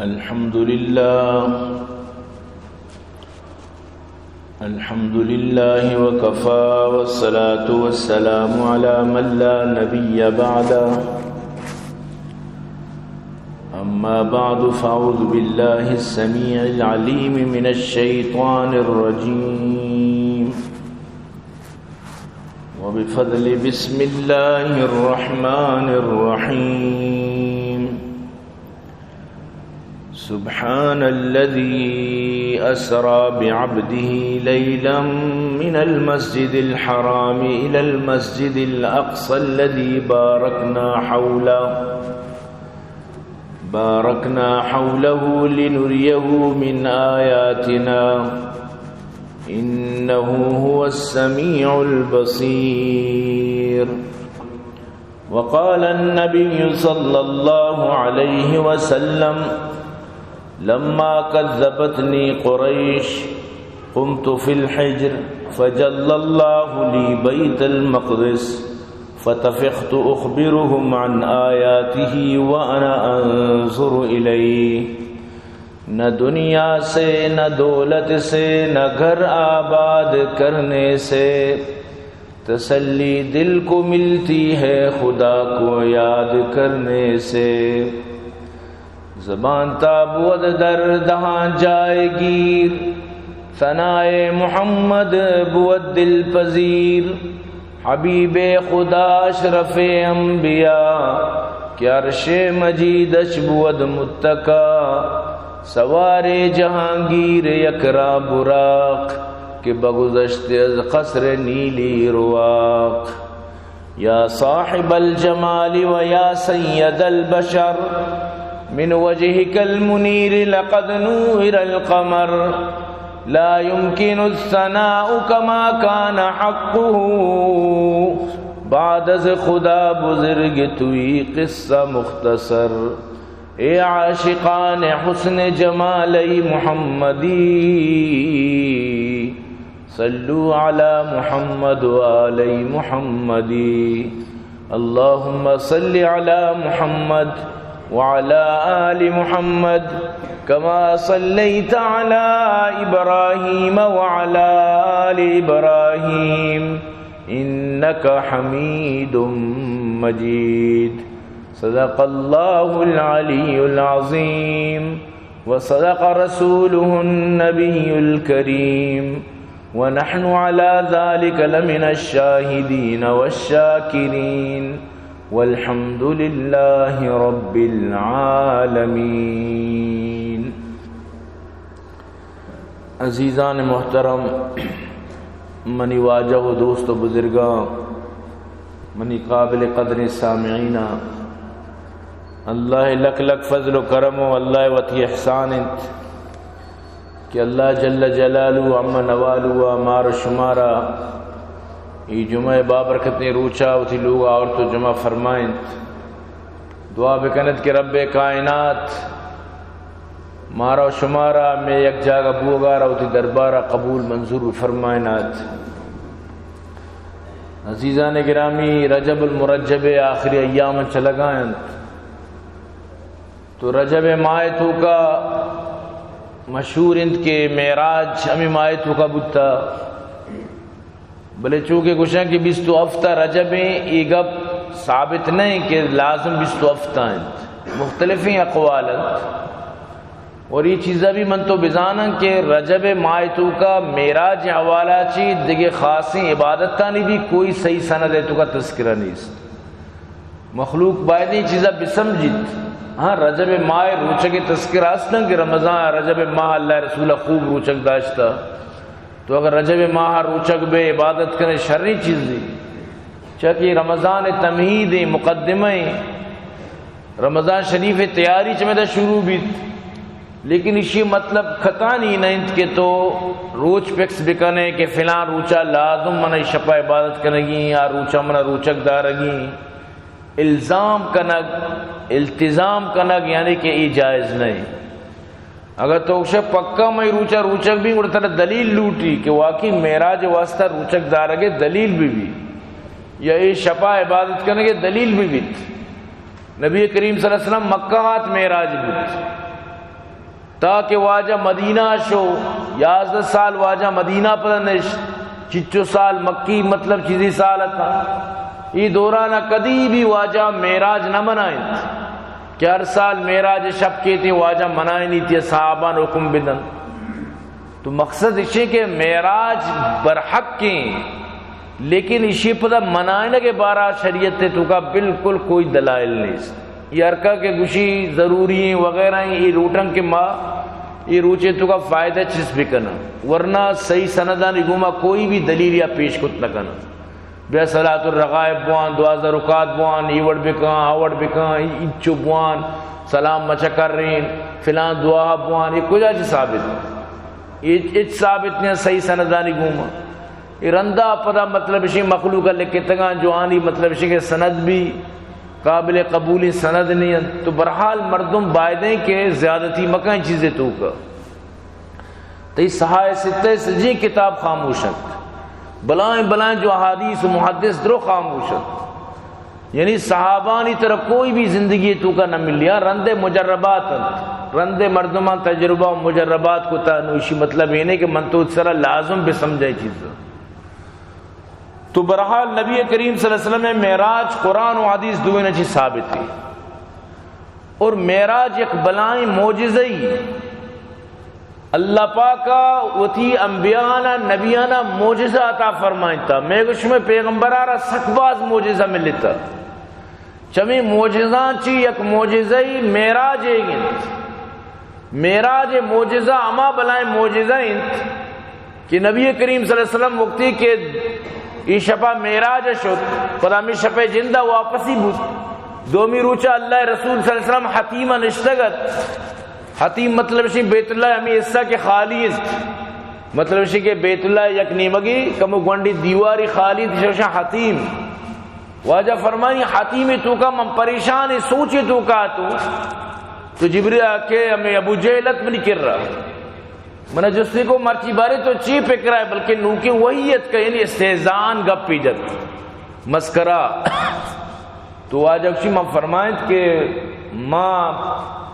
الحمد لله وكفى والصلاة والسلام على من لا نبي بعده أما بعد فأعوذ بالله السميع العليم من الشيطان الرجيم وبفضل بسم الله الرحمن الرحيم سبحان الذي أسرى بعبده ليلا من المسجد الحرام إلى المسجد الأقصى الذي باركنا حوله لنريه من آياتنا إنه هو السميع البصير. وقال النبي صلى الله عليه وسلم لما كذبتني قريش قمت في الحجر فجل الله لي بيت المقدس فتفقت أخبرهم عن آياته وأنا أنظر إليه. نہ دنیا سے نہ دولت سے نہ گھر آباد کرنے سے تسلی دل کو ملتی ہے خدا کو یاد کرنے سے. زبان تا بود در دہاں جائے گیر ثنائے محمد بود دل پذیر. حبیب خدا اشرف انبیاء کہ عرش مجید اش بود متکا. سوار جہانگیر یکرا براق کہ بگذشت از قصر نیلی رواق. یا صاحب الجمال و یا سید البشر من وجهك المنير لقد نور القمر. لا يمكن الثناء كما كان حقه بعد از خدا بزرگ توی قصہ مختصر. اے عاشقان حسن جمالی محمدی صلو علی محمد و آل محمدی. اللهم صل علی محمد وعلى آل محمد كما صليت على إبراهيم وعلى آل إبراهيم إنك حميد مجيد. صدق الله العلي العظيم وصدق رسوله النبي الكريم ونحن على ذلك لمن الشاهدين والشاكرين والحمد لله رب العالمين. عزیزان محترم، منی واجہ و دوست و بزرگاں، منی قابل قدر سامعین، اللہ لک لک فضل و کرم و اللہ وتی احسان انت کہ اللہ جل جلالہ عم نوالہ امار شمارا ای جمعہ بابرکت نے روچا و تھی لوگ اور تو جمع فرمائیں. دعا بکنت کہ رب کائنات مارا و شمارا میں یک جاگہ بوگارا و تھی دربارہ قبول منظور فرمائنات. عزیزان گرامی، رجب المرجب آخری ایام چلگائیں تو رجب مائتو کا مشہور انت کے معراج ہمیں مائتو کا بتا بلے چونکہ گوشاں کہ 20 ہفتہ رجب ہیں. یہ گپ ثابت نہیں کہ لازم 20 ہفتہ ہیں، مختلف ہیں اقوال ہیں. اور یہ چیزیں بھی من تو بزانا کہ رجب مائتو کا معراج حوالہ چی دیگے خاصی عبادت تانی بھی کوئی صحیح سند ہے تو کا تذکرہ نہیں. مخلوق باید یہ چیزیں بسمجھت. ہاں رجب ماہ روچک تذکرہ اسنا کہ رمضان رجب ماہ اللہ رسول خوب روچک داشتا، تو اگر رجب ماہ روچک بے عبادت کرے شرعی چیز دی. چاہیے رمضان تمہید مقدمہ رمضان شریف تیاری چمیدہ شروع بھی، لیکن اسی مطلب خطا نہیں کہ تو روچ پکس بکنے کہ فلاں روچا لازم منہ شپا عبادت کرنگی یا روچا منہ روچک دارگی. الزام کنگ التزام کنگ یعنی کہ یہ جائز نہیں. اگر تو پکا میں روچک بھی اڑتا دلیل لوٹی کہ واقعی معراج واسطہ روچک دارگے دلیل بھی یا یہ شپا عبادت کرنے کے دلیل بھی بیت. نبی کریم صلی اللہ علیہ وسلم مکہ ہاتھ معراج بیت تاکہ واجہ مدینہ شو 11 سال واجہ مدینہ پر نش چچو سال مکی مطلب چیزی سال تھا یہ دورانہ کدی بھی واجہ معراج نہ منائیں کہ ہر سال معراج شب کے تھے واجہ منائیں نہیں تھی صحابہ نے حکم بدن. تو مقصد اسی کہ معراج برحق کی لیکن اسی پتہ منائنے کے بارہ شریعت تو کا بالکل کوئی دلائل نہیں. یہ ارکا کے گشی ضروری ہیں وغیرہ ہیں یہ روٹنگ کے ماں یہ روچے تو کا فائدہ چیز بھی کرنا ورنہ صحیح سندان گما کوئی بھی دلیل یا پیش کت نہ کرنا. بے صلاۃ الرغائب بوان 12 رکعت بوان ایوڑ بکاں آوڑ بکاں اچو بوان سلام مچا کر رہی فلان دعا بوان یہ کجا چی ثابت یہ ثابت نہیں صحیح سندانی گما. یہ رندہ پتہ مطلب اسی مخلوقہ لکھے تگاں جو آنی مطلب اسی کے سند بھی قابل قبولی سند نہیں ہے. تو برحال مردم بائدیں کہ زیادتی مکان چیزیں تو کا تو یہ صحائے ستہ سجی کتاب خاموشت بلائیں جو احادیث و محدث درو خاموشت یعنی صحابانی طرح کوئی بھی زندگی تو کا نہ ملیا. رند مجربات رند مردمان تجربہ و مجربات کو تانوشی مطلب یہ نہیں کہ من تو سرا لازم بھی سمجھے چیز. تو برحال نبی کریم صلی اللہ علیہ وسلم نے معراج قرآن و حدیث دوئے نچی ثابت تھی اور معراج ایک بلائیں معجزہی اللہ پاکا وتی انبیانا نبیانا معجزہ عطا فرمائیں تھا. میں کچھ میں پیغمبرارا سکباز معجزہ ملتا چمی معجزان چی یک معجزہی معراج ایگن معراج معجزہ اما بلائیں معجزہ کہ نبی کریم صلی اللہ علیہ وسلم وقتی کہ یہ شپا معراج شد پرامی شپے جندہ واپسی بود دومی روچہ اللہ رسول صلی اللہ علیہ وسلم حتیمہ نشتگت. حتیم مطلب اسی بیت اللہ ہمیں حصہ کے خالی مطلب اسی کہ بیت اللہ یک نیمگی کمو گونڈی دیواری خالی تشوشا حتیم واجہ فرمانی حتیمی تو کا من پریشان سوچی تو کا تو جبریل آکے ہمیں ابو جہلت میں نہیں کر رہا منہ جسے کو مرچی بارے تو چی پک رہا ہے بلکہ نوکی وحیت کا یعنی استہزان گپ پی جت مسکرہ. تو واجہ اکشی من فرمائیں کہ ماں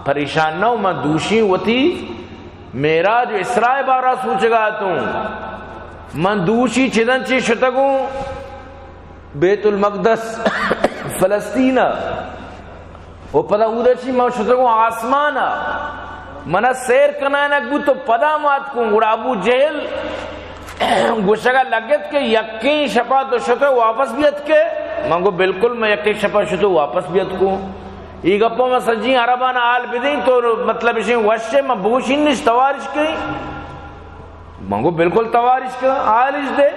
پریشان نہ ہوں میں دوشی ہوتی معراج اسراء بارہ سوچ گا تو من دوشی چدن چی شتگوں بیت المقدس فلسطینہ وہ پدا ادھر چی میں شتگوں آسمانہ منہ سیر کنائنک بود تو پدا مات کوں گوڑا ابو جہل گوشگا لگت کے یقین شپا تو شتو واپس بیت کے منگو بالکل میں یقین شپا شتو واپس بیت کوں. یہ گپوں میں سجی عربان آل بدیں تو مطلب اسے وشے میں بوشین نش توارش کی منگو بالکل توارش کا آلش دے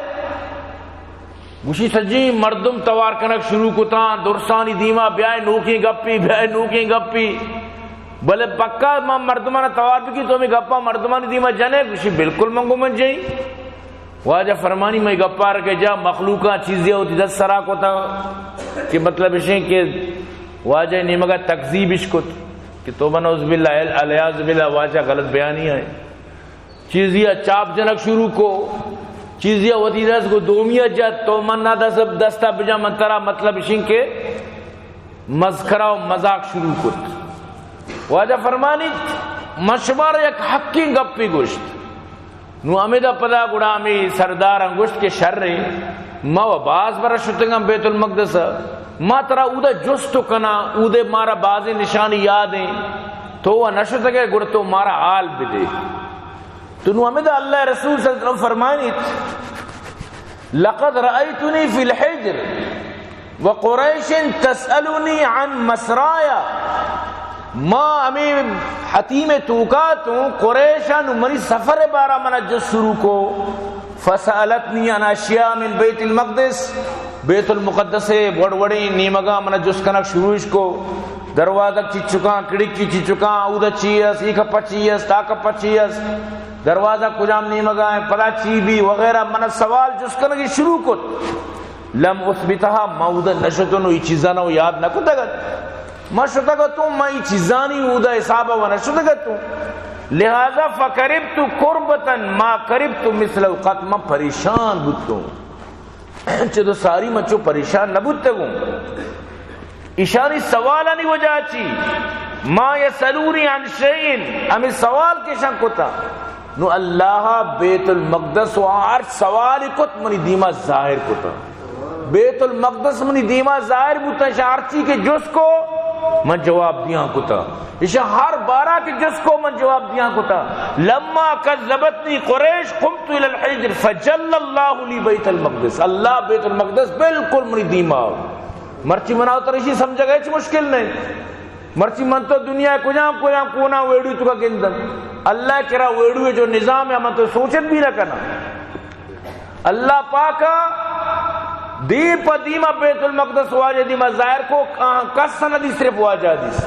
گوشی سجی مردم توار کنک شروع کتان درسانی دیما بیائے نوکی گپی بلے پکا مردمان توار بھی کی تو میں گپا مردمانی دیما جنے گوشی بالکل منگو من جائی. واجہ فرمانی میں گپا رکھے جا مخلوقاں چیزیں ہوتی 10 سرا کو تا کہ مطلب اسے کہ واجہ نیمگا تکذیب اشکت کہ تو بنوز باللہ علیاذ باللہ واجہ غلط بیانی ہے چیزیاں چاپ جنک شروع کو چیزیاں وطی دست کو دومیت جات تو من نہ دستا بجا منترہ مطلب اشن کے مذکرہ و مذاق شروع کت. واجہ فرمانی مشمار یک حقی گپی گوشت نو امیدہ پدا گڑا ہمیں سردار انگوشت کے شر رہی ما و باز برا شتنگم بیت المقدس ما ترا اودا جستو کنا اودے مارا بازی نشانی یادیں تو وہ نشت گئے گڑ تو مارا حال بھی دے. تو نو امیدہ اللہ رسول صلی اللہ علیہ وسلم فرمائنی لقد رأیتنی فی الحجر وقریش تسألنی عن مسرایا ما امی حتیم توکاتوں قریشان منی سفر بارا منا جس شروع کو فسألتنی عن اشیاء من بیت المقدس بیت المقدس وڑوڑی نیمگا منا جس کنک شروعش کو دروازہ چچکاں کڑکی چچکاں اودا چیئس ایک پچیئس تاک پچیئس دروازہ کجام نیمگا ہے پدا چی بھی وغیرہ منا سوال جس کنکی شروع کو لم اثبتها مودا نشتنو ای چیزانو یاد نکو تگت ما شتگتو ما ای چیزانی اودا حسابا و نشتگتو لہذا فقربتو قربتا ما قربتو مثل اوقات ما پریشان بودتو چہ ساری مچو پریشان نہ بودتے گو اشاری سوالانی وجہ چی ما یسلونی عن شیء ہمیں سوال کے شک ہوتا نو اللہ بیت المقدس و عرش سوال کت منی دیما ظاہر کتا بیت المقدس منی دیما ظاہر بوتا شارچی کے جس کو من جواب دیا کتا اسے ہر بارہ کے جس کو من جواب دیا کتا لما کذبتنی قریش قمت الى الحجر فجل اللہ لی بیت المقدس اللہ بیت المقدس بالکل منی دیما مرچی مناو ترشی سمجھا گئے چھ مشکل نہیں مرچی من تو دنیا کجام کونا ویڈو تو کا گندن اللہ کرا ویڈو جو نظام ہے من تو سوچت بھی نہ کرنا اللہ پاکا دیر پا دیما بیت المقدس واجہ دیما ظاہر کو کس سندی صرف واجہ دیس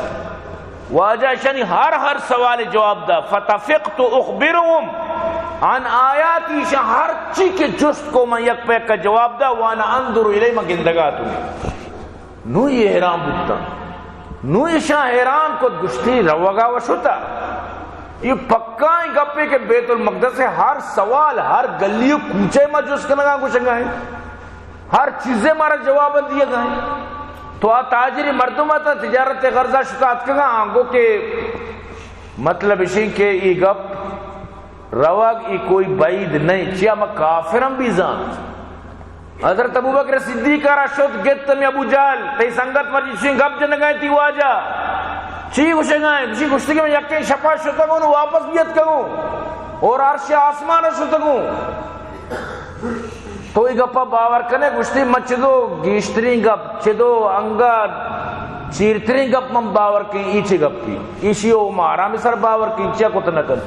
واجہ شنی ہر سوال جواب دا فتفقت اخبرهم عن آیاتی شا ہر چی کے جست کو من یک پیک کا جواب دا وانا اندر الی من گندگاتو نو یہ حیران بکتا نو ایشا حیران کو گشتی روگا وشتا یہ پکائیں گپے کہ بیت المقدس سے ہر سوال ہر گلیوں کوچے میں جس کنگا کچھنگا ہے ہر چیزیں مارا جواب دیا گئے تو آ تاجری مردمہ تا تجارت غرضہ شکایت کنگا آنگو کے مطلب اسی کہ ای گپ رواگ ای کوئی بعید نہیں چیا میں کافرم بھی زانت حضرت ابو بکر صدیق را شد گت میں ابو جال تی سنگت مرجی چین گپ جنگائیں تی واجہ چی گوشنگائیں چی گوشتی کہ میں یکیں شپا شتگوں نو واپس بیت کروں اور عرش آسمان شتگوں تو ای گپا باور کنے گوشتی من چدو گیشترین گپ چدو انگا چیرترین گپ من باور کی ایچی گپ کی ایشی او مارا میں سر باور کی چیا کت نکن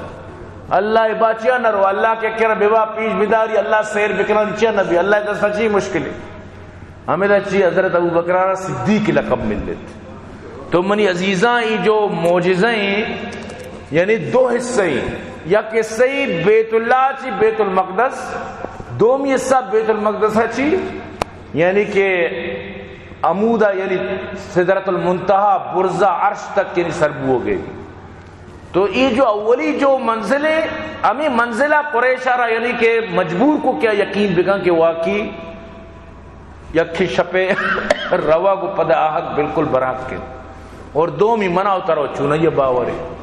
اللہ باچیا نہ رو اللہ کے کرا بیوا پیش بداری اللہ سیر بکران چیا نبی اللہ دا سچی مشکل ہے ہمیں دا چی حضرت ابو بکر صدیق لقب مل لیتے تو منی عزیزاں ای جو معجزیں یعنی دو حصے یک حصہ بیت اللہ چی بیت المقدس دومی حصہ بیت المقدس چی یعنی کہ عمودہ یعنی سدرۃ المنتہا برزہ عرش تک یعنی سربو ہو گئی تو یہ جو اولی جو منزلیں ہمیں منزلہ قریشہ یعنی کہ مجبور کو کیا یقین بگا کہ واقعی یکی شپے روا کو پدہ آہد بالکل برحق کے اور دومی منع اترو چونا یہ باور ہے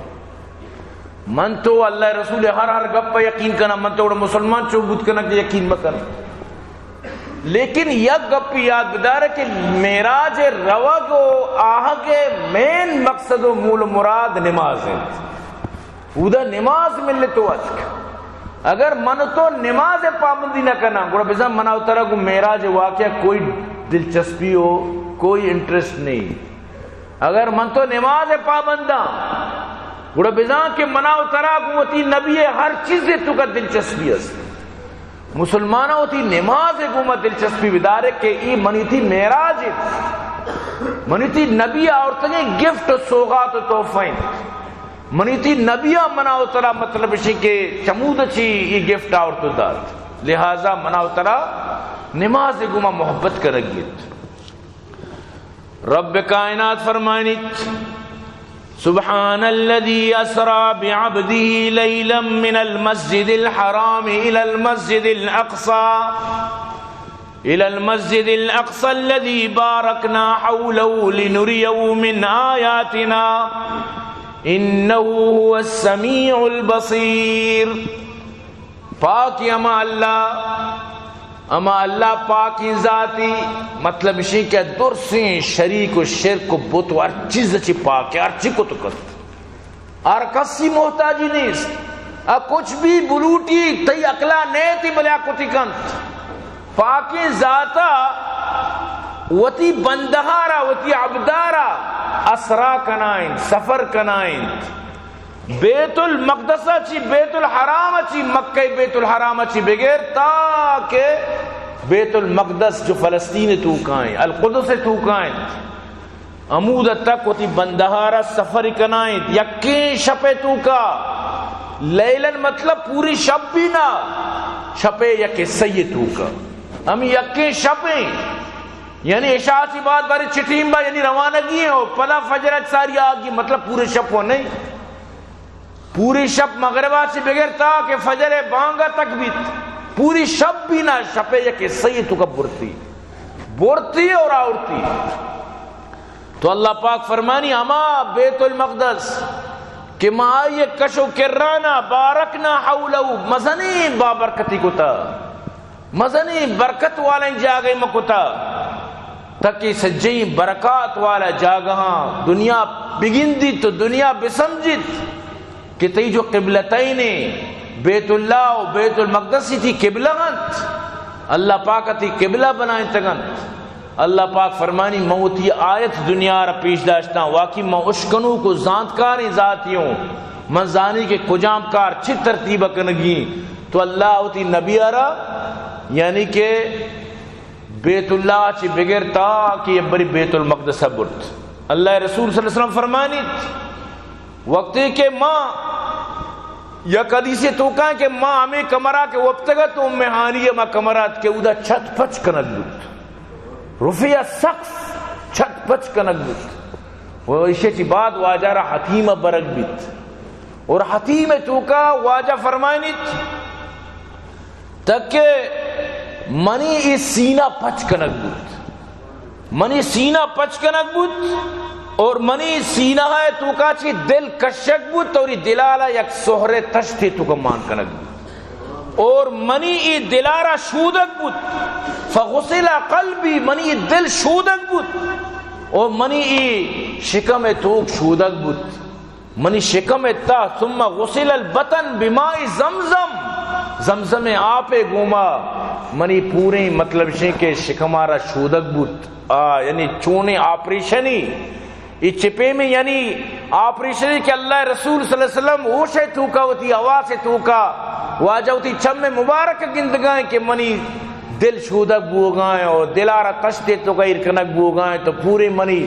من تو اللہ رسول ہر گپ پہ یقین کرنا من تو مسلمان چوبوت کرنا کہ یقین مکن لیکن یک گپ یاد بدار ہے کہ معراج روا کو آہا کے مین مقصد و مول مراد نماز ہے اودا نماز ملے تو اگر من تو نماز پابندی نہ کرنا گوڑا بزا منع اترا کو معراج واقعہ کوئی دلچسپی ہو کوئی انٹرسٹ نہیں اگر من تو نماز پابندہ گوڑا بزان کے منع اترا گوتی نبی ہر چیز تو کا دلچسپی ہے مسلمانہ ہوتی نماز گوما دلچسپی بدارے کہ ای منی تھی معراج منی تھی نبی عورتیں گفٹ سوغات و تحفیں منی تھی نبی منع اترا مطلب اسی کہ چمود چی ای گفٹ عورت داد لہذا منع اترا نماز گوما محبت کرگیت رب کائنات فرمائنیت سبحان الذي أسرى بعبده ليلا من المسجد الحرام إلى المسجد الأقصى الذي باركنا حوله لنريه من آياتنا إنه هو السميع البصير پاک اما اللہ پاکی ذاتی مطلب اسی کہ درسیں شریک و شرک و بت و ہر چیز اچھی پاک ہے ہر چیز کو تو کرت اور کسی محتاجی نہیں کچھ بھی بلوٹی تی اقلا نیتی بلیا کتی کنت پاکی ذاتا وتی بندہارا وتی عبدارا اسرا کنائن سفر کنائن بیت المقدس چی بیت الحرام چی مکہ بیت الحرام چی بغیر تاکہ بیت المقدس جو فلسطین تو کائیں القدس تو کائیں عمود تک ہوتی بندہارا سفر کنائیں یقین شپے تو کا لیلن مطلب پوری شب بھی نہ شپے یقین سید تو کا ہم یقین شپیں یعنی عشاء سی بات باری چٹیم با یعنی روانگی ہو پلا فجرت ساری آگی مطلب پورے شب ہو نہیں پوری شب مغربہ سے بغیر تا کہ فجر بانگا تک بھی پوری شب بھی نہ شپے کہ سید تو کا برتی اور آورتی تو اللہ پاک فرمانی اما بیت المقدس کہ ما یہ کشو کرانا بارکنا حولو مزنی بابرکتی کتا مزنی برکت والا جاگے مکتا تاکہ سجی برکات والا جاگہاں دنیا بگندی تو دنیا بسمجت کہ تی جو قبلتین بیت اللہ و بیت المقدس تھی قبلہ گنت اللہ پاک تی قبلہ بنائیں تگنت اللہ پاک فرمانی موتی آیت دنیا را پیش داشتا واقعی میں اشکنو کو زانتکاری ذاتیوں من زانی کے کجام کار چھ ترتیبہ کنگی تو اللہ ہوتی نبی را یعنی کہ بیت اللہ چھ بغیر تا کہ یہ بری بیت المقدس برد اللہ رسول صلی اللہ علیہ وسلم فرمانی وقتی کہ ماں یا کدی سے تو کہاں کہ ماں ہمیں کمرہ کے وقتگا تو امہانی ماں کمرات کے اودا چھت پچ کنگ بود رفیہ سقف چھت پچ کنگ بود وہ اسے چی بعد واجہ را حتیمہ برگ بیت اور حتیمہ تو کا واجہ فرمائنیت تک کہ منی اس سینہ پچ کنگ بود منی سینہ پچ کنگ بود اور منی سینہ ہے تو کا چی دل کشک بود توری دلالا یک سہرے تشتی تو کا مان کنگ بود اور منی ای دلارا شودک بود فغسل قلبی منی ای دل شودک بود اور منی ای شکم توک شودک بود منی شکم تا ثم غسل البطن بماء زمزم زمزم آپ گوما منی پورے مطلب شے کہ شکمارا شودک بود یعنی چونے آپریشنی یہ چپے میں یعنی آپریشنی کہ اللہ رسول صلی اللہ علیہ وسلم ہوش ہے تو کا ہوتی آواز ہے تو کا واجہ ہوتی چم میں مبارک گندگائیں کہ منی دل شودک بو گائیں اور دلارا تشتے تو کا ارکنک بو گائیں تو پورے منی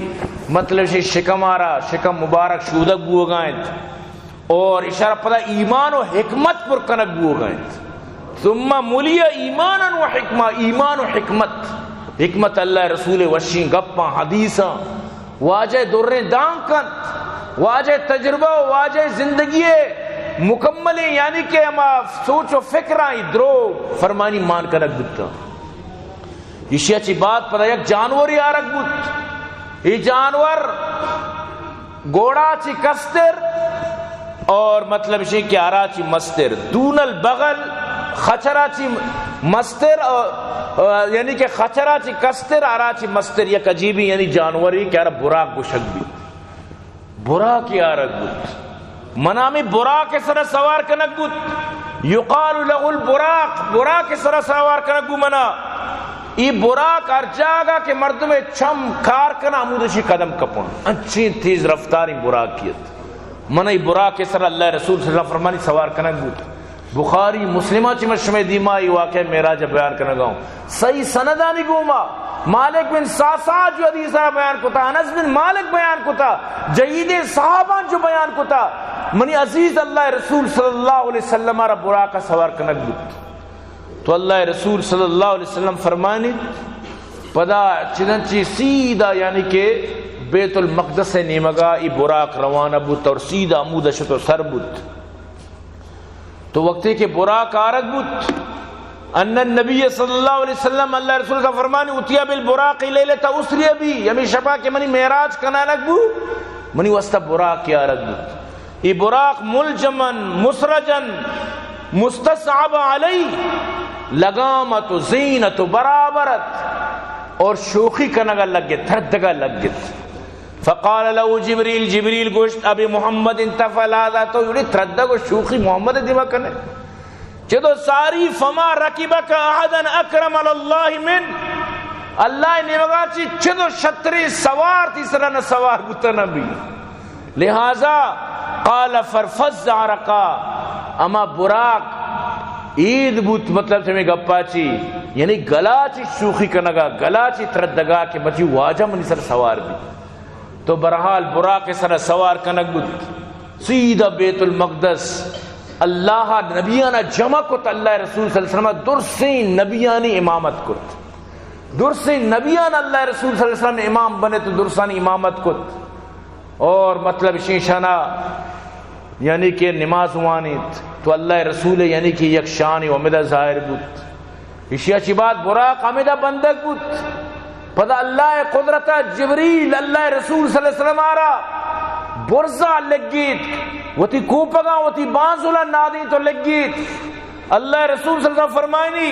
مطلب سے شکمارا شکم مبارک شودک بو گائیں اور اشارہ پتہ ایمان و حکمت پر کنک بو گائیں ثم ملی ایمانا و حکمہ ایمان و حکمت حکمت اللہ رسول وشین گپاں حدیثاں واجہ درے دانکن واجہ تجربہ واجہ زندگی مکمل یعنی کہ ہم سوچ و فکرائیں درو فرمانی مان کنک بتا یہ اچھی بات پتہ یک جانور ہی آرک بود یہ جانور گوڑا چی کستر اور مطلب یہ کہ آرا چی مستر دون البغل خچرا چی مستر یعنی کہ خچرا چی کستر آرا چی مستر یک عجیبی یعنی جانوری کہ آرہ براک گوشک بھی براک ہی آرک بود منامی براک سر سوار کنک بود یقال له البراق براک سر سوار کنک بود منا ای براک ہر جاگا کہ مردم چم کار کنا عمودشی قدم کپن اچھی تیز رفتاری براکیت منا ای براک سر اللہ رسول صلی اللہ علیہ وسلم فرمانی سوار کنک بود بخاری مسلمہ چی مشمع دیمائی واقع میراج بیان کرنا گاؤں صحیح سندانی گوما مالک بن ساسا جو حدیثہ بیان کتا انس بن مالک بیان کتا جید صحابہ جو بیان کتا منی عزیز اللہ رسول صلی اللہ علیہ وسلم را براکہ سوار کنک بود تو اللہ رسول صلی اللہ علیہ وسلم فرمانی پدا چنانچہ سیدھا یعنی کہ بیت المقدس نیمگا ای براک روانہ بود اور سیدھا عمودشت و سر بود تو وقتی کہ براک آرک بود ان النبی صلی اللہ علیہ وسلم اللہ رسول کا فرمانی اتیا بالبراق لیلت اسری بھی یمی شپا کہ منی معراج کنانک بو منی وسط براق کی آرک بود ای براق ملجمن مسرجن مستصعب علی لگامت و زینت و برابرت اور شوخی کنگا لگ گئے تھردگا لگ گئے فقال له جبریل جبریل گوشت ابی محمد انتفل آدھا تو یونی تردہ کو شوخی محمد دیما کنے چدو ساری فما رکبک احدن اکرم اللہ من اللہ نے مگا چی چدو شتری سوار تیسرا نہ سوار بتا نبی لہذا قال فرفز عرقا اما براق عید بوت مطلب سے میں گپا چی یعنی گلا چی شوخی کنگا گلا چی تردگا کہ بچی واجہ منی سر سوار بھی تو برحال براق سر سوار کنک بود سیدھا بیت المقدس اللہ نبیانہ جمع کت اللہ رسول صلی اللہ علیہ وسلم درسی نبیانی امامت کت درسی نبیان اللہ رسول صلی اللہ علیہ وسلم امام بنے تو درسانی امامت کت اور مطلب شیشانہ یعنی کہ نماز وانیت تو اللہ رسول یعنی کہ یک شان و امدہ ظاہر بود اسی اچھی بات براق امدہ بندک بود پدا اللہ قدرت جبریل اللہ رسول صلی اللہ علیہ وسلم آرا برزا لگیت وتی کوپگا وتی بانزولا نادی تو لگیت اللہ رسول صلی اللہ علیہ وسلم فرمائنی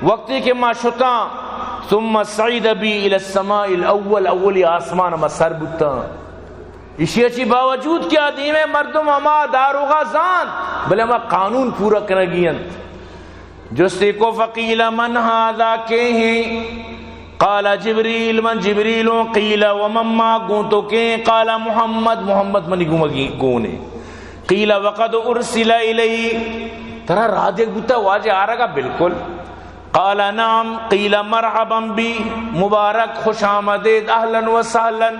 وقتی کہ ما شتا ثم صعید بی الى السماء الاول اولی آسمان ما سر بتا اسی اچھی باوجود کیا دیمیں مردم اما داروغا زان بلے اما قانون پورا کرنگیاں جستے کو فقیل من هذا کے ہیں قال جبریل من جبریل قیل ومن ما گونتو کے قال محمد محمد منی گونے قیل وقد ارسل الی ترہ رادیک بتا واجہ آ رہا بالکل قال نعم قیل مرحبا بی مبارک خوش آمدید اہلا و سہلا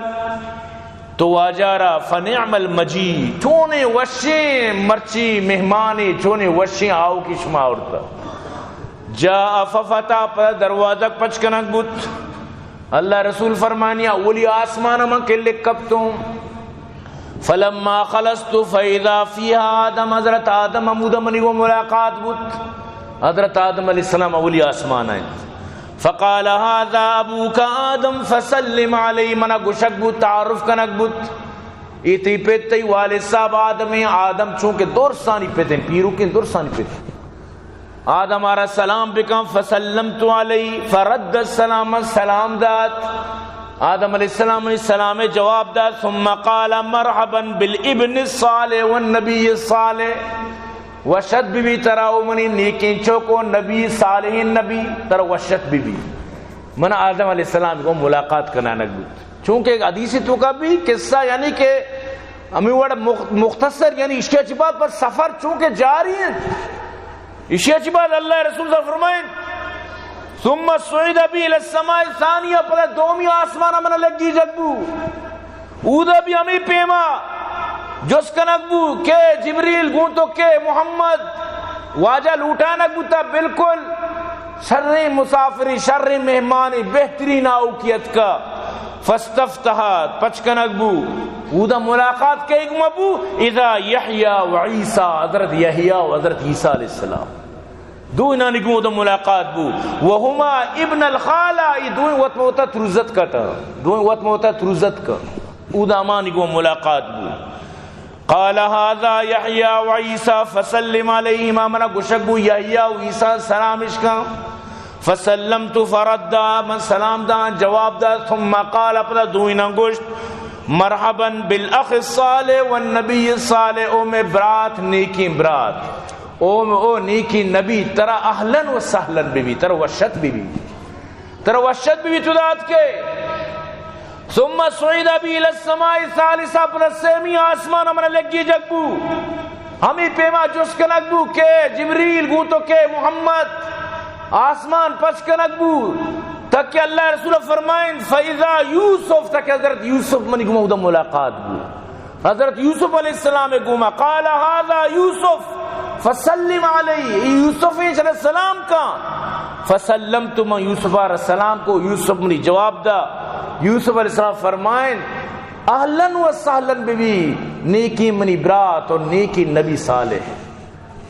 تو واجارا فنعم المجی چونے وشیں مرچی مہمانی چونے وشیں آؤ کی شما اڑتا جاء ففتا پر دروازہ پچکنک بت اللہ رسول فرمانیا اولی آسمان من کے لکبتوں فلما خلصت فاذا فيها آدم حضرت آدم عمود منی وہ ملاقات بت حضرت آدم علیہ السلام اولی آسمان آئیں فقال هذا ابوك آدم فسلم علی منا گشک بت تعارف کنک بت ایتی پیتی والد صاحب آدم چونکہ دورسانی پیتے ہیں پیرو کے دورسانی پیتے ہیں آدم آرہ سلام بکم فسلمت علی فرد السلام سلام دات آدم علیہ السلام علیہ السلام جواب دات ثم قال مرحبا بالابن الصالح والنبی الصالح وشد بی تراؤ منی نیکین چوکو نبی صالح نبی تر وشد بی من آدم علیہ السلام کو ملاقات کرنا نگبت چونکہ ایک حدیثی تو کا بھی قصہ یعنی کہ ہمیں وڑا مختصر یعنی اس کے اچبات پر سفر چونکہ جاری ہیں اسی اچھی بات اللہ رسول صلی اللہ علیہ وسلم فرمائیں ثم صعید بی الى السماء ثانیہ پر دومی آسمان من لگی جگبو اودا بھی ہمیں پیما جس کنکبو کہ جبریل گونتو کہ محمد واجہ لوٹانک بوتا بالکل شر مسافری شر مہمانی بہترین آوکیت کا فاستفتحات پچکنک بو اودا ملاقات کے ایک مبو اذا یحییٰ و عیسیٰ حضرت یحییٰ و حضرت عیسیٰ علیہ السلام دو انہانی کو اودا ملاقات بو وہما ابن الخالہ یہ دوئیں وقت موتا تروزت کا تا دوئیں وقت موتا تروزت کا اودا امانی کو ملاقات بو قال هذا یحییٰ و عیسیٰ فسلم علیہما منا گشک بو یحییٰ و عیسیٰ سلامش کا فسلمت فرد من سلام دا جواب دا ثم قال اپنا دوئینا گوشت مرحبا بالاخ الصالح والنبی الصالح او میں برات نیکی برات او نیکی نبی ترا اہلن و سہلن بی ترا وشت بی ترا وشت بی تداد کے ثم صعید بی السماء الثالثہ پر سیمی آسمان ہمارا لگی جگبو ہمیں پیما جس کنکبو کہ جبریل گو تو کہ محمد آسمان پچ کنکبو تک کہ اللہ رسول فرمائیں فَإِذَا یوسف تک حضرت یوسف منی گما ادھا ملاقات بو حضرت یوسف علیہ السلام گما قال هذا یوسف فسلم علیہ یوسف علیہ السلام کا فسلمت من یوسف علیہ السلام کو یوسف منی جواب دا یوسف علیہ السلام فرمائیں اہلن و سہلن بی نیکی منی برات اور نیکی نبی صالح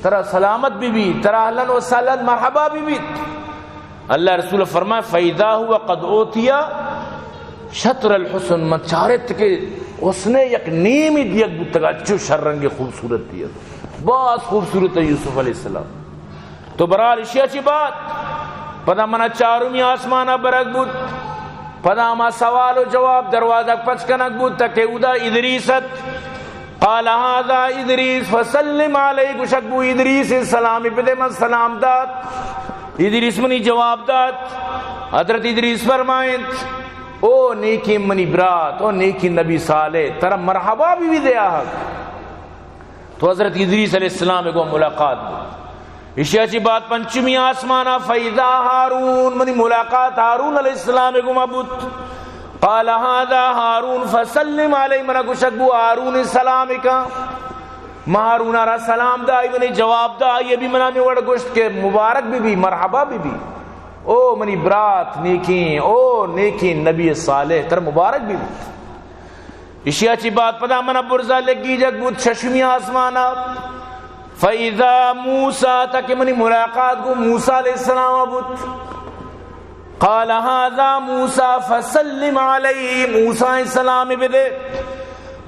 ترا سلامت بی ترا اہلن و سہلن مرحبا بی اللہ رسول فرمائے فَإِذَا هُوَ قَدْ اوتیا شطر الحسن من چارت کے اس نے یک نیمی دیگ بودتا اچھو شررنگی خوبصورت دیا بہت خوبصورت ہے یوسف علیہ السلام تو برحال اسی اچھی بات پدا منا چارومی آسمانہ برک بود پدا ما سوال و جواب دروازہ پچکنک بود تک اودا ادریست قال هذا ادریس فسلم علیہ گشک بو ادریس سلامی پدے من سلام داد ادریس منی جواب داد حضرت ادریس فرمائیں او نیکی منی برات او نیکی نبی صالح ترہ مرحبا بھی دیا حق تو حضرت ادریس علیہ السلام کو ملاقات دی اسی اچھی بات پنچمی آسمانا فیضا ہارون منی ملاقات ہارون علیہ السلام کو مبت قال هذا ہارون فسلم علیہ منا گشک بو ہارون السلام کا ہارون را سلام دا منی جواب دا یہ بھی منا میں وڑ گشت کے مبارک بھی مرحبا بھی او منی برات نیکی او نیکی نبی صالح تر مبارک بھی اسی اچھی بات پدا منا برزا لگی جگ بود چشمی آسمانا فَإِذَا مُوسَى تک منی ملاقات کو موسیٰ علیہ السلام بود قال هذا موسیٰ فسلم علیہ، موسیٰ السلام بدے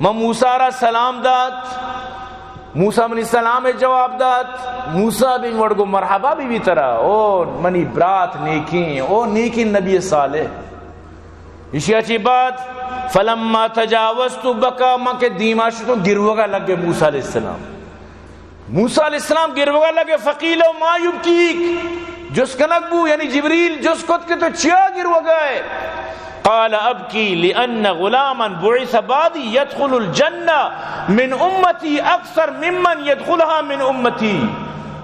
ما موسیٰ را سلام دات، موسیٰ منی سلام جواب دات، موسیٰ بن وڑگو مرحبا بھی طرح او منی برات نیکی، او نیکی نبی صالح اسی اچھی بات. فلما تجاوزت بکا ما کے دیما شتوں گروگا لگے موسیٰ علیہ السلام، موسیٰ علیہ السلام گروگا لگے. فقیل ما یبکیک، جس کنک بو یعنی جبریل جس کت کے تو چیا گروگا ہے. قال ابکی لأن غلاما بعث بعدی يدخل الجنہ من امتی اکثر ممن يدخلها من امتی.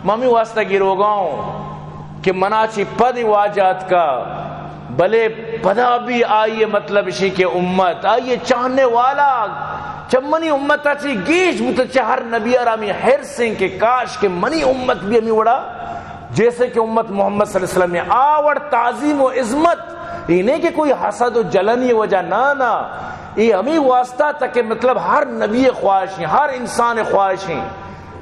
مامی واسطہ گروگاؤں کہ مناچی پد واجات کا بلے پدا بھی آئیے، مطلب اسی کہ امت آئیے چاہنے والا چمنی امت اچھی گیش متچہ ہر نبی ارامی حرسیں کہ کاش کہ منی امت بھی ہمیں وڑا جیسے کہ امت محمد صلی اللہ علیہ وسلم میں آوڑ تعظیم و عظمت. یہ نہیں کہ کوئی حسد و جلنی وجہ، نا یہ ہمیں واسطہ تک کہ مطلب ہر نبی خواہشیں، ہر انسان خواہشیں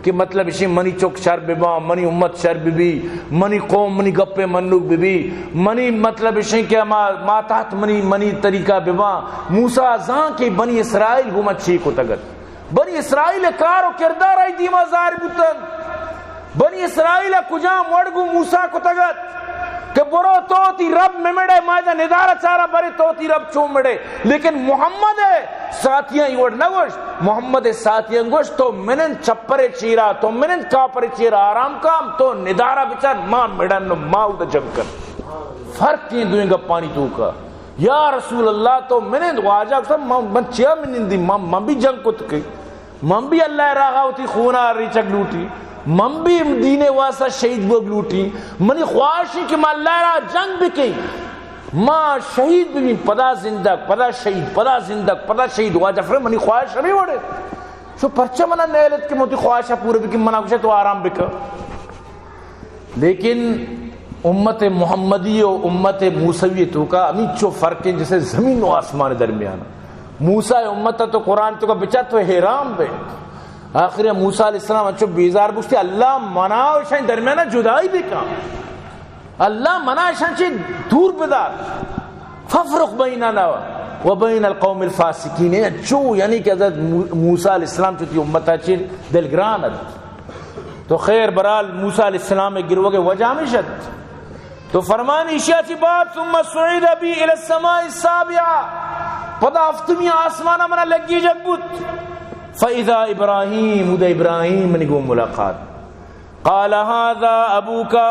کہ مطلب اسی منی چوک شر ببا، منی امت شر ببی، منی قوم منی گپے منلوک ببی، منی مطلب اسی کہ ماتحت منی طریقہ ببا. موسیٰ زان کے بنی اسرائیل گو مچھی کو تگت، بنی اسرائیل کار و کردار آئی دیما ظاہر بودن، بنی اسرائیل کجام وڑگو موسیٰ کو تگت کہ برو توتی رب میں مڑے مائدہ ندارہ چارہ برے توتی رب چون مڑے. لیکن محمد ساتھیاں یوڑ نگوش، محمد ساتھیاں گوش تو منن چپرے چیرا، تو منن کاپرے چیرا آرام کام، تو ندارہ بچار ماں مڑن ماں دا جنگ کر. فرق کیں دوئیں گا پانی تو کا یا رسول اللہ تو منن واجہ کسا من چیا منن دی من بھی جنگ کو تکی، من بھی اللہ راغا ہوتی خونہ ریچک لوٹی، من بھی دین واسطہ شہید بوگ لوٹی، منی خواہشی کہ میں اللہ را جنگ بکی، ماں شہید بھی پدا زندگ پدا شہید پدا زندگ پدا شہید واجہ فرے منی خواہش ہمیں وڑے سو پرچہ منا نیلت کہ موتی خواہشہ پورے بکی منا کچھ تو آرام بکا. لیکن امت محمدی و امت موسوی تو کا امی چو فرق ہیں جیسے زمین و آسمان درمیان. موسیٰ امت تو قرآن تو کا بچہ تو حیرام بے آخر موسیٰ علیہ السلام اچھو بیزار بوشتی اللہ منع و شاید درمیانہ جدائی بھی کام، اللہ منع شاید دور بدار ففرق بیننا و بین القوم الفاسقین. اچھو یعنی کہ حضرت موسیٰ علیہ السلام چوتی امتہ چین دلگراند تو خیر برال موسیٰ علیہ السلام گروہ کے وجہ میں شد تو فرمانی اشیاء چی بات ثم سعید بی الى السماء السابعہ پدا افتمی آسمانہ منا لگی جگ بود. فَإِذَا إِبْرَاهِيمُ دا ابراہیم منی گو ملاقات. قال هذا ابوکا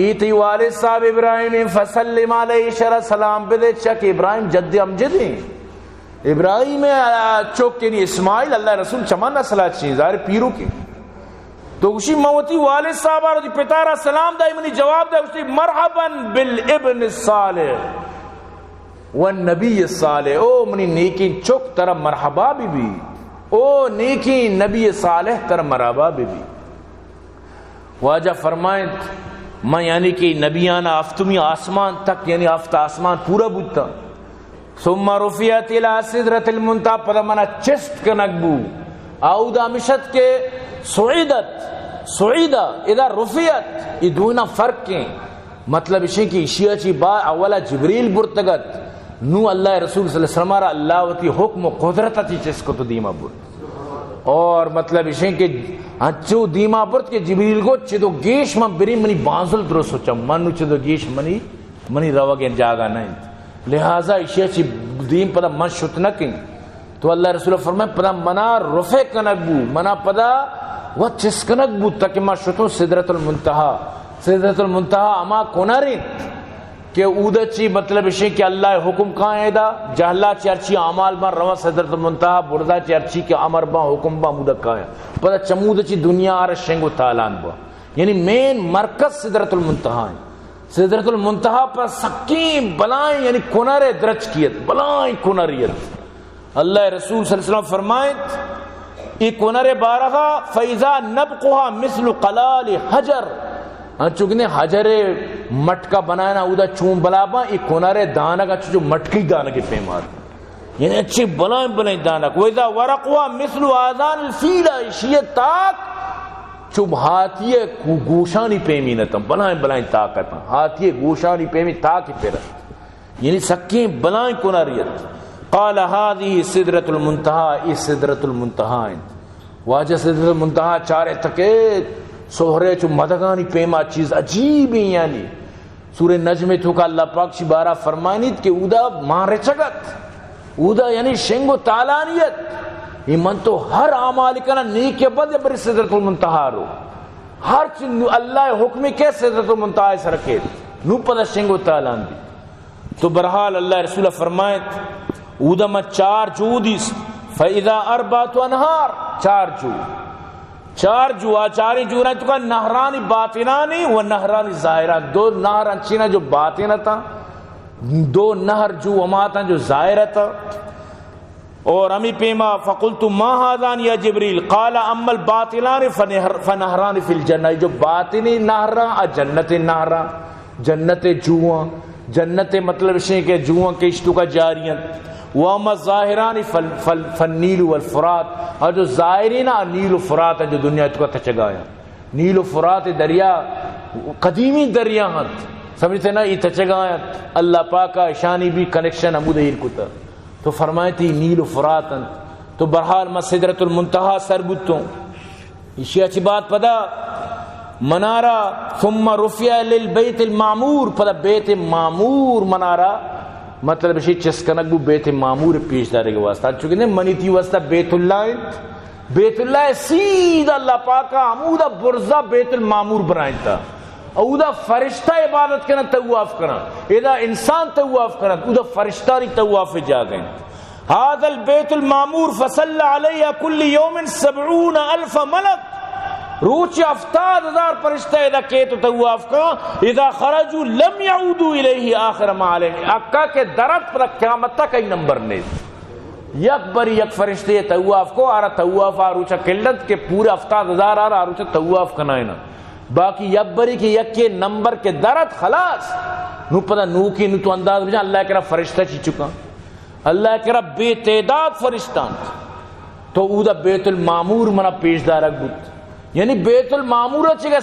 ایتی والد صاحب ابراہیم فسلم علیہ شرع سلام بدے چک ابراہیم جد امجد ہیں. ابراہیم چوک کے نہیں اسماعیل اللہ رسول چمانہ صلاح چیز ظاہر پیرو کی تو اسی موتی والد صاحب اور پتارہ سلام دائی منی جواب دے اسی مرحبا بالابن الصالح والنبی الصالح. او منی نیکی چوک طرح مرحبا بھی او نیکی نبی صالح تر مرحبا بھی. واجہ فرمائیں میں یعنی کہ نبیانہ افتمی آسمان تک یعنی افت آسمان پورا بودتا. ثم رفیت الى صدرت المنتہا پدا منا چست کنک بو آؤدا مشت کے سعیدہ اذا رفیت یہ دونا فرق ہیں. مطلب اسی کی اشیاء چی با اولا جبریل برتگت نو اللہ رسول صلی اللہ علیہ وسلم را اللہ وتی حکم و قدرت تی چس کو تو دیما برد اور مطلب اسی کہ اچھو دیما برد کے جبریل کو چدو گیش من بری منی بانزل درست ہو چم منو چدو گیش منی روگین جاگا نہیں لہذا اشیاء چی دیم پدا من شت نکیں تو اللہ رسول فرمائے پدا منا رفع کنک بو منا پدا وہ چس کنک بو تک من شتوں صدرت المنتہا اما کنارین کہ اودا چی مطلب اسی کہ اللہ حکم کہاں ہے دا جہلا چرچی اعمال با روا صدرت المنتہا بردا چرچی کے امر با حکم با مودا کہاں ہے پتہ چمود چی دنیا آر شنگو تالان با یعنی مین مرکز صدرت المنتہا ہے. صدرت المنتہا پر سکیم بلائیں یعنی کنر درج کیت بلائیں کنریت. اللہ رسول صلی اللہ علیہ وسلم فرمائیں ای کنر بارہا فیضا نبقها مثل قلال حجر چکنے حجر مٹکا بنانا اودا چون بلابا ای کنارے دانا کا چو مٹکی دانا کے پیمار یعنی اچھے بلائیں دانا کو ویدہ ورقوا مثل آذان الفیلہ شیعت تاک چوب ہاتھی گوشانی پیمینتم بلائیں بلائیں طاقتاں ہاتھی گوشانی پیمی تاکی پیرت یعنی سکیں بلائیں کناریت قال هذه سدرۃ المنتہا اس سدرۃ المنتہا واجہ سدرۃ المنتہا چارے تکے سہرے چو مدگانی پیما چیز عجیب ہی یعنی سورہ نجم تو کا اللہ پاک شی بارہ فرمائنیت کہ اودا مارے چگت اودا یعنی شنگ و تالانیت یہ من تو ہر اعمال کنا نیک کے بعد بری سدرۃ المنتہا رو ہر چیز اللہ حکم کے سدرۃ المنتہا سے رکھے نو پتہ شنگ و تالان دی تو برحال اللہ رسول فرمائت اودا میں 4 جودیس فَإِذَا أَرْبَعَةُ أَنْهَارٌ 4 جو چاری جو رہا تو نہرانی باطنانی و نہرانی ظاہران 2 نہر انچینا جو باطنہ تھا 2 نہر جو اماتا جو ظاہرہ تھا اور امی پیما فقلت ما هذان یا جبریل قال اما الباطنان فنہران فی الجنہ جو باطنی نہران جنت نہران جنت جوان جنت مطلب شئی کہ جوان کشتو کا جاریاں وَأَمَّا الظَّاهِرَانِ فَالنِّيلُ وَالْفُرَاتِ اور جو ظاہرین نیل و فرات ہے جو دنیا تو کا تچگایا نیل و فرات دریا قدیمی دریا ہت سمجھتے نا یہ تچگایا اللہ پاک کا شانی بھی کنیکشن عمود ہیر کتا تو فرمائے تھی نیل و فرات تو برحال میں سدرۃ المنتہا سربتوں اسی اچھی بات پدا منارا ثم رفع للبیت المعمور پدا بیت معمور منارا مطلب اسی چسکنک بو بیت معمور پیش دارے کے واسطہ چونکہ نہیں منی تھی واسطہ بیت اللہ سیدھا اللہ پاکا عمودہ برزہ بیت المعمور بنائیں تھا اودا فرشتہ عبادت کرنا تواف کرنا اذا انسان تواف کرنا اودا فرشتہ نہیں تواف جا گئے هذا البيت المعمور فصلى عليه كل يوم 70,000 ملک روچ 70,000 فرشتہ اذا کہ تو تواف کا اذا خرجوا لم يعودوا الیہ آخر ما علیہ اکا کے درد پر قیامت تک ای نمبر نہیں یک بری یک فرشتے تواف کو آرہ تواف آروچا قلت کے پورے 70,000 آرہ آروچا تواف کنائنا باقی یک بری کی یک کے نمبر کے درد خلاص نو پتہ نو کی نو تو انداز بجا اللہ کرا فرشتہ چی چکا اللہ کرا بے تعداد فرشتان تو اودا بیت المعمور منا پیش دارک بود یعنی بیت المعمور چگا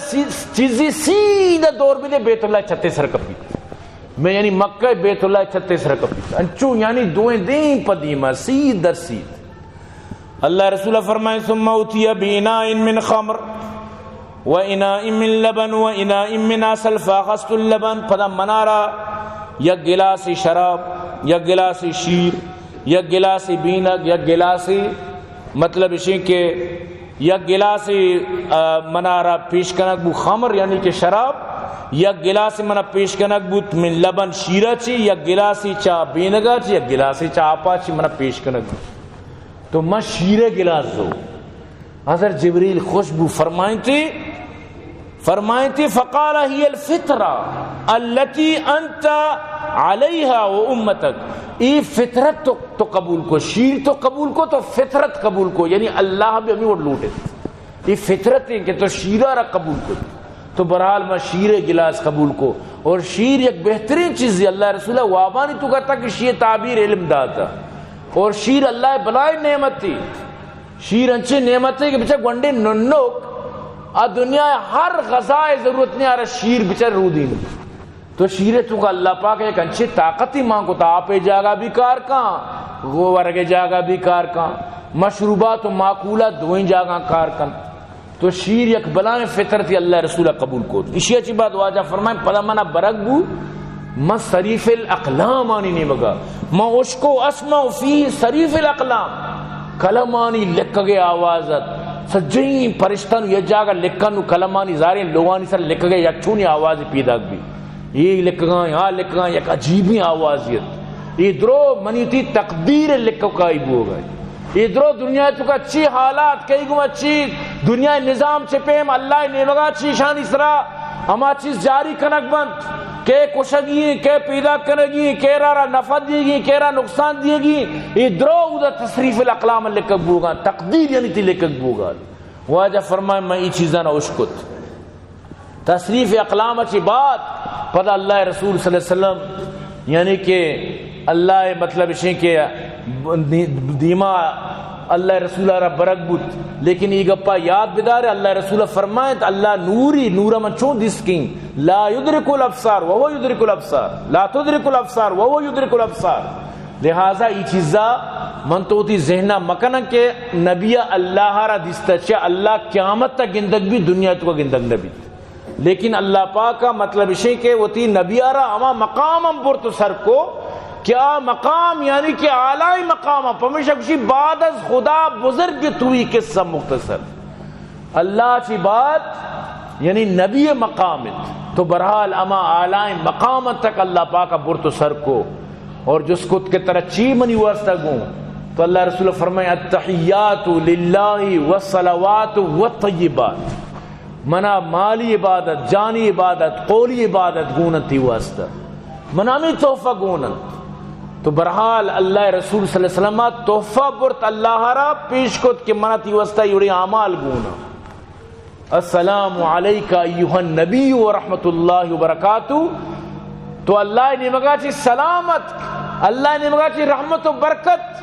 چیزی سیدھا دور بھی دے بیت اللہ چھتے سر کپی میں یعنی مکہ بیت اللہ چھتے سر کپی انچو یعنی دوئیں دیں پدیمہ سید در سید اللہ رسول فرمائے ثم اوتی بیناء من خمر و اناء من لبن و اناء من عسل فاخذت اللبن پدا منارا یک گلاسی شراب یک گلاسی شیر یک گلاسی بینک یک گلاسی مطلب اسی کہ یک گلاسی منارا پیش کنک بو خمر یعنی کہ شراب یک گلاسی منا پیش کنک بو من لبن شیرہ چی یک گلاسی چا بینگا چی یک گلاسی چا آپا چی منا پیش کنک بو تو میں شیرہ گلاس دو حضرت جبریل خوشبو فرمائیں تھی فقال ہی الفطرہ التي انت علیہا و امتک ای فطرت تو قبول کو شیر تو قبول کو تو فطرت قبول کو یعنی اللہ بھی ہمیں وہ لوٹے ای فطرت ہے کہ تو شیرہ را قبول کو تو برحال میں شیر گلاس قبول کو اور شیر ایک بہترین چیز ہے اللہ رسول وابانی تو کہتا کہ شیر تعبیر علم داتا اور شیر اللہ بلائی نعمت تھی شیر انچے نعمت ہے کہ بچہ گونڈے ننوک دنیا ہر غذائے ضرورت نہیں آ رہا شیر بچر رو دین تو شیر تو کا اللہ پاک ایک انچے طاقتی ماں کو تا آپے جاگا بھی کار کان ورگے جاگا بھی کار کان مشروبات و معقولات دوئیں جاگا کار کان تو شیر یک بلائیں فطرتی اللہ رسول قبول کو اسی اچھی بات واجہ فرمائیں پدا منا برک بو میں صریف الاقلام آنی نہیں بگا میں اس کو اسمع فی صریف الاقلام کلمانی لکھ گئے آوازت سجین پرشتن یہ جاگا لکھن کلمانی زارین لوگانی سر لکھ گئے یک چونی آوازی پیدا بھی یہ لکھ گئے یہاں لکھ گئے یک عجیبی آوازیت یہ درو منی تھی تقدیر لکھ کائی بو گئے یہ درو دنیا تو کا اچھی حالات کئی گو اچھی دنیا نظام چپیم اللہ نے لگا اچھی شان اسرا ہما چیز جاری کنک بند کہ کشگی کہ پیدا کرگی کہ را نفع دیے گی کہ را نقصان دیے گی یہ درو ادھر تصریف الاقلام لکھ بوگا تقدیر یعنی تھی لکھ بوگا واجہ فرمائے میں یہ چیزاں نہ اشکت تصریف اقلام اچھی بات پتہ اللہ رسول صلی اللہ علیہ وسلم یعنی کہ اللہ مطلب اسی کہ دیما اللہ رسول را برک بود. لیکن یہ گپا یاد بدار اللہ رسول فرمائے اللہ نوری نورا من چون دسکیں لا یدرک الابصار وهو یدرک الابصار لا تدرک الابصار وهو یدرک الابصار. لہذا یہ چیزا من تو تی ذہنہ مکنہ کہ نبی اللہ را دستا چاہ اللہ قیامت تا گندگ بھی دنیا تو کا گندگ نبی. لیکن اللہ پاک کا مطلب اسے کہ وہ تی نبی را اما مقام ہم پر تو سر کو کیا مقام یعنی کہ اعلی مقام پمیشہ کسی بعد از خدا بزرگ توی قصہ مختصر اللہ چی بات یعنی نبی مقامت تو برحال اما اعلی مقامت تک اللہ پاک کا بر تو سر کو اور جس کو کے طرح چی منی واسطہ گوں تو اللہ رسول فرمائے التحیات للہ والصلوات والطیبات منا مالی عبادت جانی عبادت قولی عبادت گونتی واسطہ منامی تحفہ گونت. تو برحال اللہ رسول صلی اللہ علیہ وسلم تحفہ برت اللہ را پیش کت کہ مناتی واسطہ یوڑی اعمال گونا. السلام علیکہ ایوہ النبی ورحمت اللہ وبرکاتہ. تو اللہ نے مگا چی سلامت اللہ نے مگا چی رحمت و برکت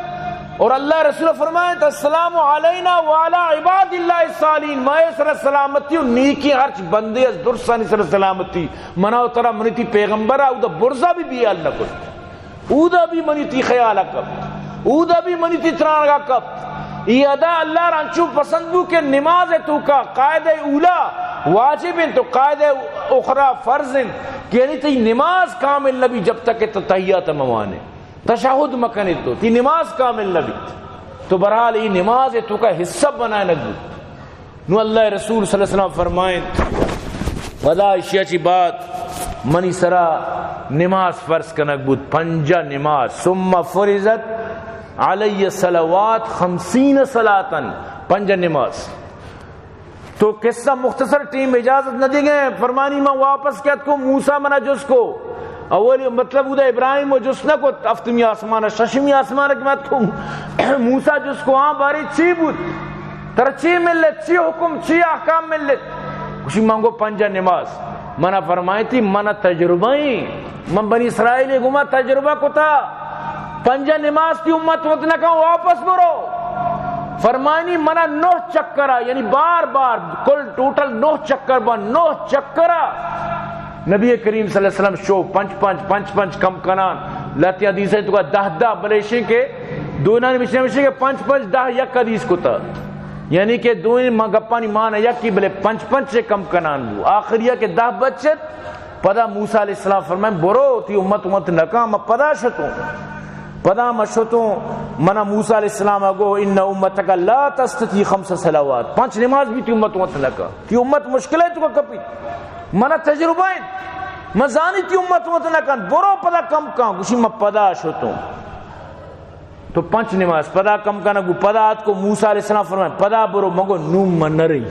اور اللہ رسول فرمائے السلام علینا وعلا عباد اللہ الصالحین مائے سر سلامتی و نیکی ہرچ بندے از درسانی سر سلامتی مناو ترہ منیتی پیغمبرہ او دا برزا بھی اللہ کت او دا بھی منیتی خیالہ کب او دا بھی منیتی ترانگا کب یہ ادا اللہ رانچو پسندو کہ نماز تو کا قائد اولا واجب تو قائد اخرى فرض یعنی تی نماز کامل نبی جب تک تحیات موانے تشہد مکنے تو تی نماز کامل نبی تو برحال یہ نماز تو کا حصہ بنائے نگو نو اللہ رسول صلی اللہ علیہ وسلم فرمائیں ودا اشیاء چی بات منی سرا نماز فرض کنک بود پنجا نماز ثم فرضت علی صلوات 50 صلاتن پنجا نماز. تو قصہ مختصر ٹیم اجازت نہ دیں گے فرمانی میں واپس کیا کو موسیٰ منا جس کو اولی مطلب ادا ابراہیم و جس نہ کو افتمی آسمان ششمی آسمان کی بات کو موسیٰ جس کو ہاں باری چی بود تر چی ملت چی حکم چی احکام ملت کچھ مانگو پنجا نماز منا فرمائی تھی منا تجربائیں من بنی اسرائیل گما تجربہ کو تھا پنجا نماز تھی امت وطنہ کا واپس برو فرمانی منا 9 چکرہ یعنی بار بار کل ٹوٹل 9 چکر با 9 چکرہ نبی کریم صلی اللہ علیہ وسلم شو پنچ کم کنان لاتی حدیث ہے تو کا 10 بلیشیں کے دونہ نمیشیں کے 5 یک حدیث کو تا یعنی کہ دونی گپانی مانا یکی بلے 5 سے کم کنان بو آخریہ کے 10 بچت پدا موسیٰ علیہ السلام فرمائیں برو تی امت نکام پدا مشتوں منا موسیٰ علیہ السلام اگو ان امتک لا تستطیع 5 صلوات 5 نماز بھی تی امت نکا تی امت مشکل ہے تو کا کپی منا تجربائیں مزانی تی امت نکان برو پدا کم کان کچھ میں پدا شتوں تو 5 نماز پدا کم کانا گو پدا آت کو موسیٰ علیہ السلام فرمائیں پدا برو مگو نوم من نرئی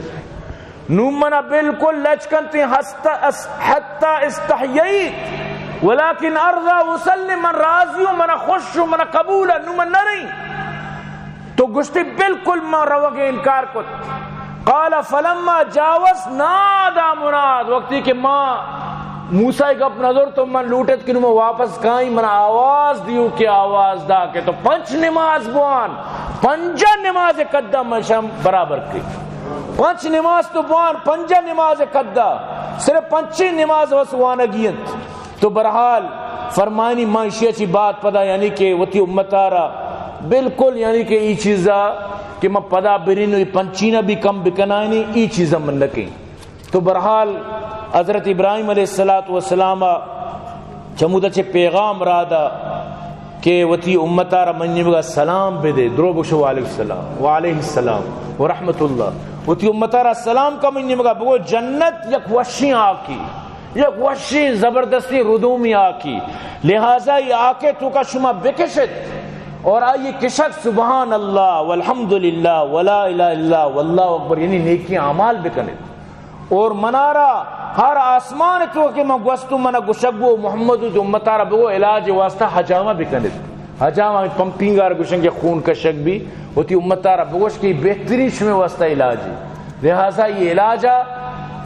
نوم منا بالکل لچکنتی حتی استحییت ولیکن ارضا وسلم من راضی و من خوش و من قبول نوم من نرئی تو گشتی بالکل من روگے انکار کت قال فلما جاوز نادا مناد وقتی کہ ماں موسیٰ ایک اپنا نظر تو من لوٹت کہ میں واپس کائیں من آواز دیو کہ آواز دا کہ تو 5 نماز بوان 5 نماز قدہ مشم برابر کی 5 نماز تو بوان 5 نماز قدہ صرف 5 نماز وسوانگیت. تو برحال فرمانی مانشی چی بات پدا یعنی کہ وتی امتارا بالکل یعنی کہ ای چیزا کہ میں پدا برینو ای پنچینہ بھی کم بکنائنی ای چیزا من لکیں. تو برحال حضرت ابراہیم علیہ السلام چمودہ چے پیغام رادا کہ وتی امتارا منی بگا سلام بے دے درو بشو علیہ السلام ورحمت اللہ وتی امتارا سلام کا منی بگا بگو جنت یک وشی آکی یک وشی زبردستی ردومی آکی لہذا یہ آکے تو کا شما بکشت اور آئیے کشت سبحان اللہ والحمدللہ ولا الہ الا واللہ اکبر یعنی نیکی اعمال بکنے اور منارا ہر آسمان تو کہ میں گوستو منا گشگو محمد جو امتارا بگو علاج واسطہ حجامہ بکنے حجامہ پمپینگار گشنگ خون کا شک بھی ہوتی امتارا بگوش کی بہترین شمیں واسطہ علاجی لہذا یہ علاجہ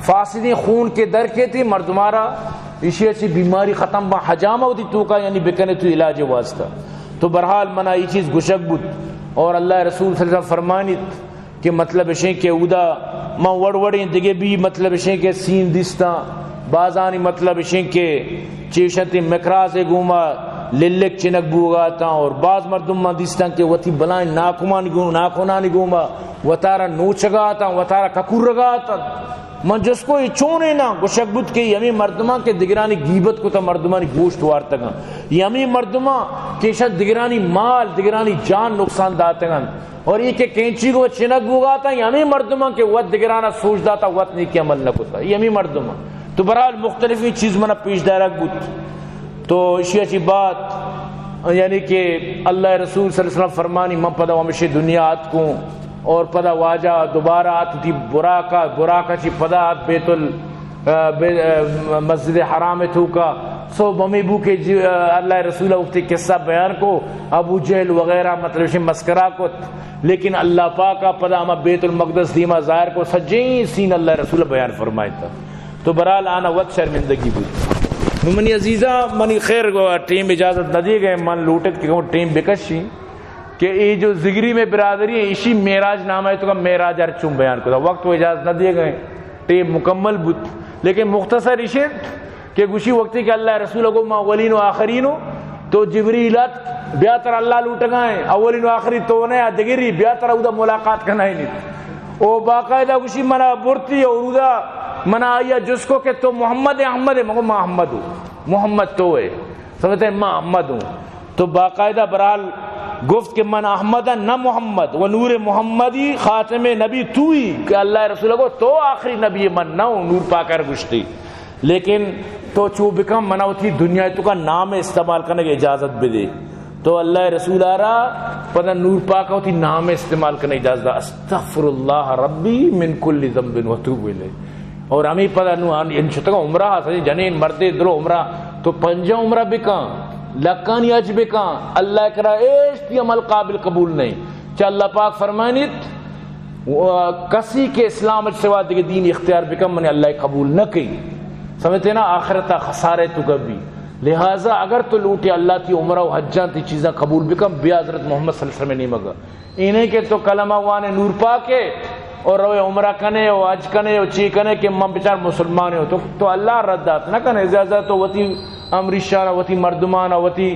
فاسدی خون کے در کے تھی مردمارا اسی اچھی بیماری ختم با حجامہ ہوتی تو کا یعنی بکنے تو علاج واسطہ. تو برحال منا یہ چیز گشک بود اور اللہ رسول صلی اللہ علیہ وسلم فرمانیت کہ مطلب اشیں کہ اودا ماں وڑوڑیں دیگے بھی مطلب اشیں کہ سین دستا بازانی مطلب اشیں کہ چیشتی مکراز گوما للک چنک بوگاتا اور بعض مردم ماں دستا کہ وطی بلائیں ناکونانی گوما وطارا نوچگاتا وطارا ککور رگاتا من جس کو یہ چونے نا گوشک بود کہ یمی مردمہ کے دگرانی غیبت کو تا مردمانی گوشت وارتگا یمی مردمہ کہ شاید دگرانی مال دگرانی جان نقصان داتگا اور یہ کہ کینچی کو چنک گوگاتا یمی مردمہ کہ وقت دگرانا سوچ داتا وقت نہیں کی عمل نہ کتا یمی مردمہ تو برحال مختلفی چیز منا پیش دائرک بود تو اسی اچھی بات یعنی کہ اللہ رسول صلی اللہ علیہ وسلم فرمانی من پدا ہمیشہ دنیا آت کو اور پدا واجہ دوبارہ آت تھی براکا چی پدا آت بیت مسجد حرام تھو کا سو بمی بو کے اللہ رسول وقتی قصہ بیان کو ابو جہل وغیرہ مطلب مسکرہ کو لیکن اللہ پاکا پدا ہما بیت المقدس دیما ظاہر کو سجیں سین اللہ رسول بیان فرمائی تھا تو برحال آنا وقت شرمندگی بود منی عزیزہ منی خیر ٹیم اجازت نہ دیے گئے من لوٹت کہ ٹیم بکشی کہ یہ جو زگری میں برادری ہے اسی معراج نام ہے تو کا معراج ارچوں بیان کو وقت وہ اجازت نہ دیے گئے ٹیم مکمل بود لیکن مختصر اشت کہ گوشی وقتی کہ اللہ رسول کو اولین و آخرین تو جبریلت بیاتر اللہ لوٹ گئے اولین و آخری تو نے دگری بیاتر اودا ملاقات کرنا ہی نہیں او باقاعدہ گوشی منا برتی اور اودا منا آیا جس کو کہ تو محمد احمد ہے مگو میں احمد ہوں محمد تو ہے سمجھتے ہیں میں احمد ہوں تو باقاعدہ برحال گفت کہ من احمد نہ محمد و نور محمدی خاتم نبی تو ہی کہ اللہ رسول کو تو آخری نبی من نہ ہوں نور پا کر گشتی لیکن تو چو بکم منع تھی دنیا تو کا نام استعمال کرنے کی اجازت بھی دے تو اللہ رسول آ رہا پتہ نور پاک ہوتی نام استعمال کرنے کی اجازت استغفر اللہ ربی من کل ذنب وتوب الیہ اور ہمیں پتہ نو ان شتگا عمرہ سجی جنین مردے درو عمرہ تو پنجہ عمرہ بکاں لکانی اج بکاں اللہ کرا ایشتی عمل قابل قبول نہیں چا اللہ پاک فرمائنیت کسی کے اسلام سوا دیگے دین اختیار بکم منی اللہ قبول نہ کی سمجھتے نا آخرتا خسارے تو کبھی لہٰذا اگر تو لوٹے اللہ تی عمرہ و حجاں تی چیزاں قبول بکم بیا حضرت محمد صلی اللہ علیہ وسلم نہیں مگا انہیں کہ تو کلمہ وانے نور پاکے اور روئے عمرہ کنے و حج کنے و چی کنے کہ من بچار مسلمان ہو تو اللہ ردات نہ کنے زیادہ تو وطی امریشانہ وطی مردمانہ وطی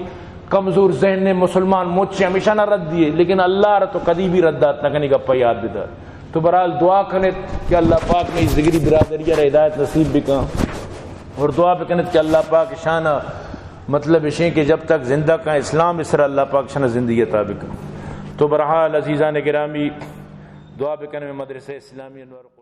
کمزور ذہن نے مسلمان مجھ سے ہمیشہ نہ رد دیے لیکن اللہ تو کدی بھی ردات نہ کنے گا یاد بھی دار تو برحال دعا کنے کہ اللہ پاک میں زگری برادری اور ہدایت نصیب بھی کہاں اور دعا بھی کنے کہ اللہ پاک شانہ مطلب اشیں کہ جب تک زندہ کا اسلام اس طرح اللہ پاک شانہ زندگی عطا بھی کہاں تو برحال عزیزان گرامی دعا بھی کنے میں مدرسہ اسلامی انوار